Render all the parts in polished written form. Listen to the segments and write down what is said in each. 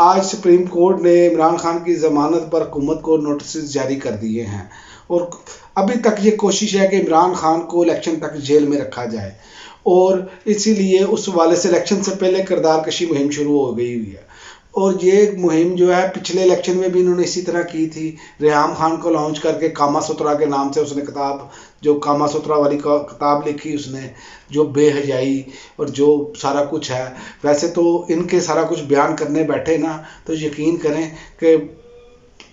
آج supreme court نے عمران خان کی ضمانت پر حکومت کو نوٹسز جاری کر دیے ہیں، اور ابھی تک یہ کوشش ہے کہ عمران خان کو الیکشن تک جیل میں رکھا جائے، اور اسی لیے اس حوالے سے الیکشن سے پہلے کردار کشی مہم شروع ہو گئی ہوئی ہے۔ اور یہ مہم جو ہے پچھلے الیکشن میں بھی انہوں نے اسی طرح کی تھی، ریحام خان کو لانچ کر کے کاما سترا کے نام سے اس نے کتاب، جو کاما سترا والی کتاب لکھی اس نے، جو بے حیائی اور جو سارا کچھ ہے۔ ویسے تو ان کے سارا کچھ بیان کرنے بیٹھے نا تو یقین کریں کہ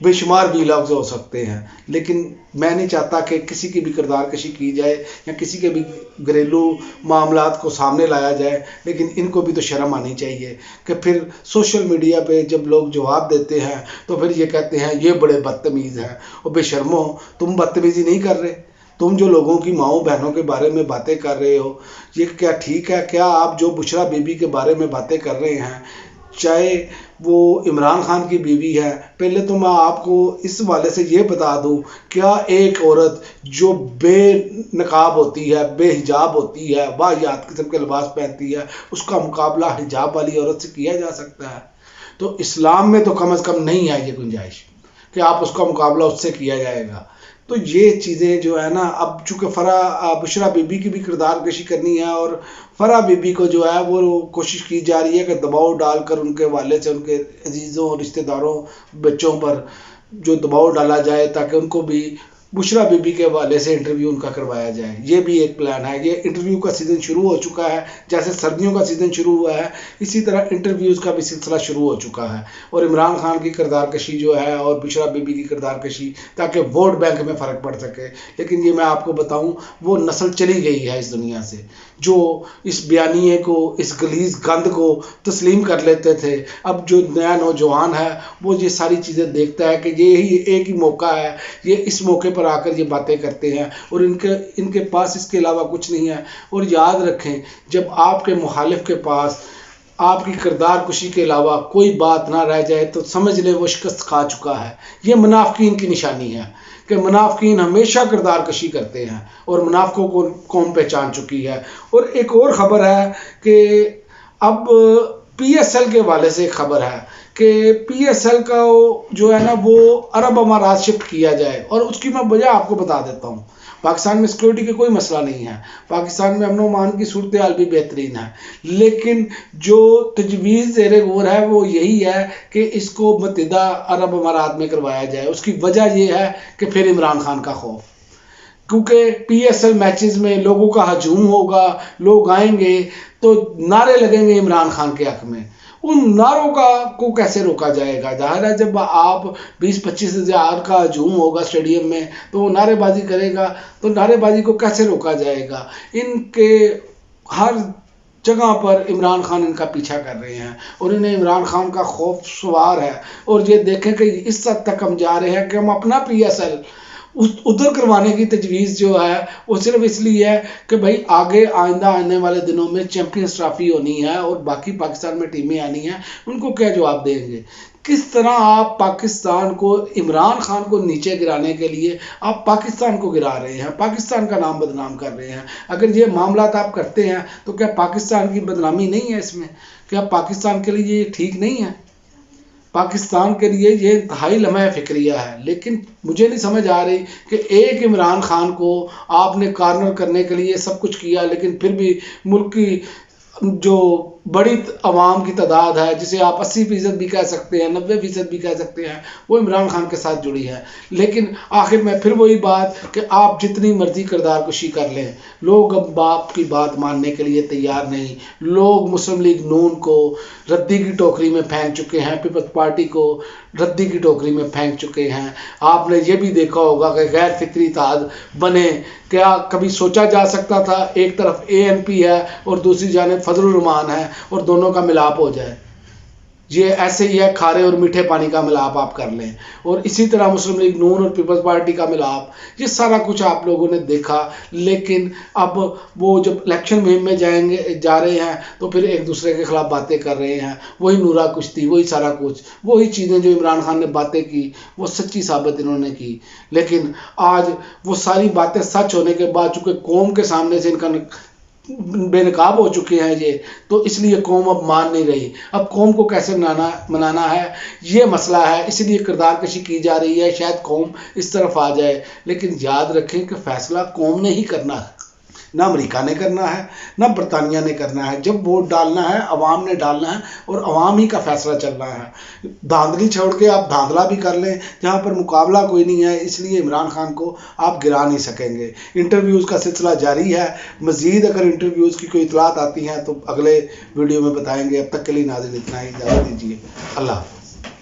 بے شمار بھی لفظ ہو سکتے ہیں، لیکن میں نہیں چاہتا کہ کسی کی بھی کردار کشی کی جائے یا کسی کے بھی گھریلو معاملات کو سامنے لایا جائے، لیکن ان کو بھی تو شرم آنی چاہیے کہ پھر سوشل میڈیا پہ جب لوگ جواب دیتے ہیں تو پھر یہ کہتے ہیں یہ بڑے بدتمیز ہیں۔ اور بے شرمو، تم بدتمیزی نہیں کر رہے، تم جو لوگوں کی ماؤں بہنوں کے بارے میں باتیں کر رہے ہو، یہ کیا ٹھیک ہے؟ کیا آپ جو بشرا بی بی کے بارے میں باتیں کر رہے ہیں، چاہے وہ عمران خان کی بیوی ہے، پہلے تو میں آپ کو اس حوالے سے یہ بتا دوں، کیا ایک عورت جو بے نقاب ہوتی ہے، بے حجاب ہوتی ہے، واہیات قسم کے لباس پہنتی ہے، اس کا مقابلہ حجاب والی عورت سے کیا جا سکتا ہے؟ تو اسلام میں تو کم از کم نہیں ہے یہ گنجائش کہ آپ اس کا مقابلہ اس سے کیا جائے گا۔ تو یہ چیزیں جو ہے نا، اب چونکہ بشرا بی بی کی بھی کردار کشی کرنی ہے، اور فرح بی بی کو جو ہے وہ کوشش کی جا رہی ہے کہ دباؤ ڈال کر ان کے والد سے، ان کے عزیزوں اور رشتہ داروں بچوں پر جو دباؤ ڈالا جائے تاکہ ان کو بھی بشرا بی بی کے حوالے سے انٹرویو ان کا کروایا جائے۔ یہ بھی ایک پلان ہے۔ یہ انٹرویو کا سیزن شروع ہو چکا ہے، جیسے سردیوں کا سیزن شروع ہوا ہے اسی طرح انٹرویوز کا بھی سلسلہ شروع ہو چکا ہے، اور عمران خان کی کردار کشی جو ہے اور بشرا بی بی کی کردار کشی تاکہ ووٹ بینک میں فرق پڑ سکے۔ لیکن یہ میں آپ کو بتاؤں، وہ نسل چلی گئی ہے اس دنیا سے جو اس بیانیے کو، اس غلیظ گند کو تسلیم کر لیتے تھے۔ اب جو نیا نوجوان ہے وہ یہ ساری چیزیں دیکھتا ہے کہ یہی ایک ہی موقع ہے، یہ اس موقع پر آ کر یہ باتیں کرتے ہیں، اور ان کے پاس اس کے علاوہ کچھ نہیں ہے۔ اور یاد رکھیں، جب آپ کے مخالف کے پاس آپ کی کردار کشی کے علاوہ کوئی بات نہ رہ جائے تو سمجھ لیں وہ شکست کھا چکا ہے۔ یہ منافقین کی نشانی ہے کہ منافقین ہمیشہ کردار کشی کرتے ہیں، اور منافقوں کو قوم پہچان چکی ہے۔ اور ایک اور خبر ہے کہ اب پی ایس ایل کے حوالے سے ایک خبر ہے کہ پی ایس ایل کا جو ہے نا وہ عرب امارات شفٹ کیا جائے، اور اس کی میں وجہ آپ کو بتا دیتا ہوں۔ پاکستان میں سیکورٹی کا کوئی مسئلہ نہیں ہے، پاکستان میں امن و امان کی صورتحال بھی بہترین ہے، لیکن جو تجویز زیر غور ہے وہ یہی ہے کہ اس کو متحدہ عرب امارات میں کروایا جائے۔ اس کی وجہ یہ ہے کہ پھر عمران خان کا خوف، کیونکہ پی ایس ایل میچز میں لوگوں کا ہجوم ہوگا، لوگ آئیں گے تو نعرے لگیں گے عمران خان کے حق میں۔ ان نعروں کو کیسے روکا جائے گا؟ ظاہر ہے جب آپ 20-25 ہزار کا ہجوم ہوگا اسٹیڈیم میں تو وہ نعرے بازی کرے گا، تو نعرے بازی کو کیسے روکا جائے گا؟ ان کے ہر جگہ پر عمران خان ان کا پیچھا کر رہے ہیں، اور انہیں عمران خان کا خوف سوار ہے۔ اور یہ دیکھیں کہ اس حد تک ہم جا رہے ہیں کہ ہم اپنا پی ایس ایل ادھر کروانے کی تجویز جو ہے وہ صرف اس لیے ہے کہ بھائی آگے آئندہ آنے والے دنوں میں چیمپئنز ٹرافی ہونی ہے اور باقی پاکستان میں ٹیمیں آنی ہیں، ان کو کیا جواب دیں گے؟ کس طرح آپ پاکستان کو، عمران خان کو نیچے گرانے کے لیے آپ پاکستان کو گرا رہے ہیں، پاکستان کا نام بدنام کر رہے ہیں۔ اگر یہ معاملات آپ کرتے ہیں تو کیا پاکستان کی بدنامی نہیں ہے اس میں؟ کیا پاکستان کے لیے یہ ٹھیک نہیں ہے؟ پاکستان کے لیے یہ انتہائی لمحہ فکریہ ہے۔ لیکن مجھے نہیں سمجھ آ رہی کہ ایک عمران خان کو آپ نے کارنر کرنے کے لیے سب کچھ کیا، لیکن پھر بھی ملک کی جو بڑی عوام کی تعداد ہے، جسے آپ 80% بھی کہہ سکتے ہیں، 90% بھی کہہ سکتے ہیں، وہ عمران خان کے ساتھ جڑی ہے۔ لیکن آخر میں پھر وہی بات کہ آپ جتنی مرضی کردار کشی کر لیں، لوگ اب باپ کی بات ماننے کے لیے تیار نہیں۔ لوگ مسلم لیگ نون کو ردی کی ٹوکری میں پھینک چکے ہیں، پیپلز پارٹی کو ردی کی ٹوکری میں پھینک چکے ہیں۔ آپ نے یہ بھی دیکھا ہوگا کہ غیر فطری اتحاد بنے، کیا کبھی سوچا جا سکتا تھا ایک طرف اے این پی ہے اور دوسری جانب فضل الرحمان ہے اور دونوں کا ملاپ ہو جائے؟ یہ ایسے ہی ہے، کھارے اور میٹھے پانی کا ملاپ آپ کر لیں، اور اسی طرح مسلم لیگ نون اور پیپلز پارٹی کا ملاپ، یہ سارا کچھ آپ لوگوں نے دیکھا۔ لیکن اب وہ جب الیکشن مہم میں جا رہے ہیں تو پھر ایک دوسرے کے خلاف باتیں کر رہے ہیں، وہی نورا کشتی، وہی سارا کچھ، وہی چیزیں جو عمران خان نے باتیں کی وہ سچی ثابت انہوں نے کی۔ لیکن آج وہ ساری باتیں سچ ہونے کے بعد چونکہ قوم کے سامنے سے ان کا بے نقاب ہو چکے ہیں یہ، تو اس لیے قوم اب مان نہیں رہی. اب قوم کو کیسے منانا ہے یہ مسئلہ ہے، اس لیے کردار کشی کی جا رہی ہے، شاید قوم اس طرف آ جائے. لیکن یاد رکھیں کہ فیصلہ قوم نے ہی کرنا ہے، نہ امریکہ نے کرنا ہے نہ برطانیہ نے کرنا ہے. جب ووٹ ڈالنا ہے عوام نے ڈالنا ہے اور عوام ہی کا فیصلہ چلنا ہے. دھاندلی چھوڑ کے آپ دھاندلا بھی کر لیں جہاں پر مقابلہ کوئی نہیں ہے، اس لیے عمران خان کو آپ گرا نہیں سکیں گے. انٹرویوز کا سلسلہ جاری ہے، مزید اگر انٹرویوز کی کوئی اطلاعات آتی ہیں تو اگلے ویڈیو میں بتائیں گے. اب تک کے لیے ناظرین اتنا ہی، اجازت دیجیے. اللہ حافظ.